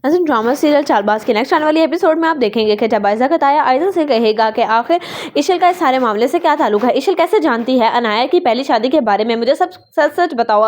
नाज़रीन, drama serial Chaalbaaz के next आने वाली एपिसोड में आप देखेंगे कि जब आयज़ा का ताया आयज़ा से कहेगा कि आखिर इशल का इस सारे मामले से क्या ताल्लुक है। इशल कैसे जानती है अनाया की पहली शादी के बारे में। मुझे सब सच सच बताओ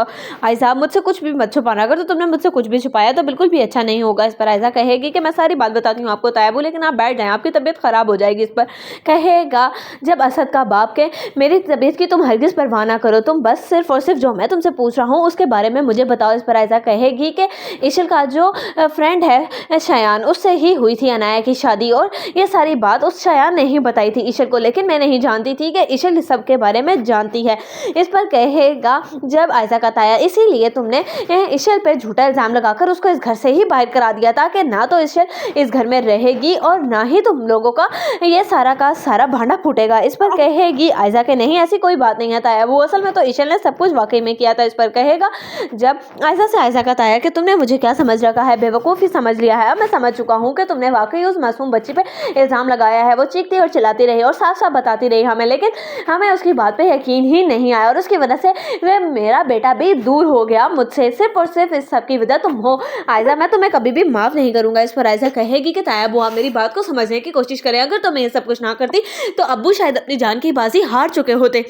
आयज़ा, मुझसे कुछ भी मत छुपाना। अगर तो तुमने मुझसे कुछ भी छुपाया तो बिल्कुल भी अच्छा नहीं होगा। इस पर आयज़ा कहेगी कि मैं सारी बात बताती हूँ आपको ताया, लेकिन आप बैठ जाएँ, आपकी तबीयत ख़राब हो जाएगी। इस पर कहेगा जब असद का बाप के मेरी तबीयत की तुम हरगिज़ परवाह ना करो, तुम बस सिर्फ और सिर्फ जो मैं तुमसे पूछ रहा हूँ उसके बारे में मुझे बताओ। इस पर आयज़ा कहेगी कि इशल का जो फ्रेंड है शयान, उससे ही हुई थी अनाया की शादी और ये सारी बात उस शयान ने ही बताई थी इशल को, लेकिन मैं नहीं जानती थी कि इशल इस सब के बारे में जानती है। इस पर कहेगा जब आयज़ा का ताया इसीलिए तुमने इशल पे झूठा इल्ज़ाम लगाकर उसको इस घर से ही बाहर करा दिया ताकि ना तो इशल इस घर में रहेगी और ना ही तुम लोगों का ये सारा का सारा भांडा फूटेगा। इस पर कहेगी आयज़ा के नहीं, ऐसी कोई बात नहीं है ताया, वो असल में तो इशल ने सब कुछ वाकई में किया था। इस पर कहेगा जब आयज़ा से आयज़ा का ताया कि तुमने मुझे क्या समझ रखा है, बेवकूफ़ी समझ लिया है। अब मैं समझ चुका हूँ कि तुमने वाकई उस मासूम बच्ची पे इल्ज़ाम लगाया है। वो चीखती और चिल्लाती रही और साफ साफ बताती रही हमें, लेकिन हमें उसकी बात पे यकीन ही नहीं आया और उसकी वजह से मेरा बेटा भी दूर हो गया मुझसे। सिर्फ और सिर्फ इस सब की वजह तुम हो आयज़ा, मैं तुम्हें कभी भी माफ़ नहीं करूँगा। इस पर आयज़ा कहेगी कि ताया बुआ मेरी बात को समझने की कोशिश करें, अगर तो मैं ये सब कुछ ना करती तो अब्बू शायद अपनी जान की बाजी हार चुके होते।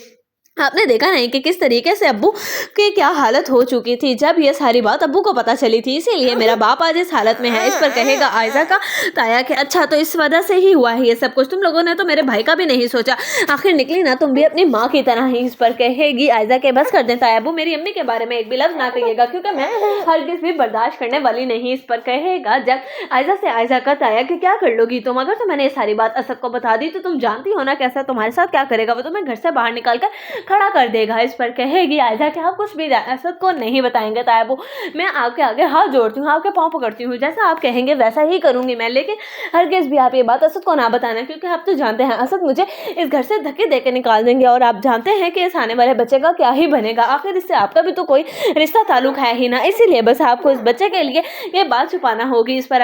आपने देखा नहीं कि किस तरीके से अब्बू की क्या हालत हो चुकी थी जब ये सारी बात अब्बू को पता चली थी, इसीलिए मेरा बाप आज इस हालत में है। इस पर कहेगा आयज़ा का ताया कि अच्छा तो इस वजह से ही हुआ है ये सब कुछ, तुम लोगों ने तो मेरे भाई का भी नहीं सोचा, आखिर निकली ना तुम भी अपनी माँ की तरह ही। इस पर कहेगी आयज़ा के बस कर दें ताया, अब्बू मेरी अम्मी के बारे में एक भी लफ्ज़ ना कहिएगा क्योंकि मैं हरगिज़ भी बर्दाश्त करने वाली नहीं। इस पर कहेगा जब आयज़ा से आयज़ा का ताया कि क्या कर लोगी तुम, अगर तो मैंने ये सारी बात असद को बता दी तो तुम जानती हो ना कैसा तुम्हारे साथ क्या करेगा, वो तुम्हें घर से बाहर निकाल कर खड़ा कर देगा। इस पर कहेगी आयज़ा कि आप कुछ भी असद को नहीं बताएंगे ताया, मैं आपके आगे हाथ जोड़ती हूँ, आपके पाँव पकड़ती हूँ, जैसा आप कहेंगे वैसा ही करूंगी मैं, लेकिन हरगिज़ भी आप ये बात असद को ना बताना क्योंकि आप तो जानते हैं असद मुझे इस घर से धक्के देकर निकाल देंगे और आप जानते हैं कि इस आने वाले बच्चे का क्या ही बनेगा, आखिर इससे आपका भी तो कोई रिश्ता ताल्लुक है ही ना, इसीलिए बस आपको इस बच्चे के लिए ये बात छुपाना होगी। इस पर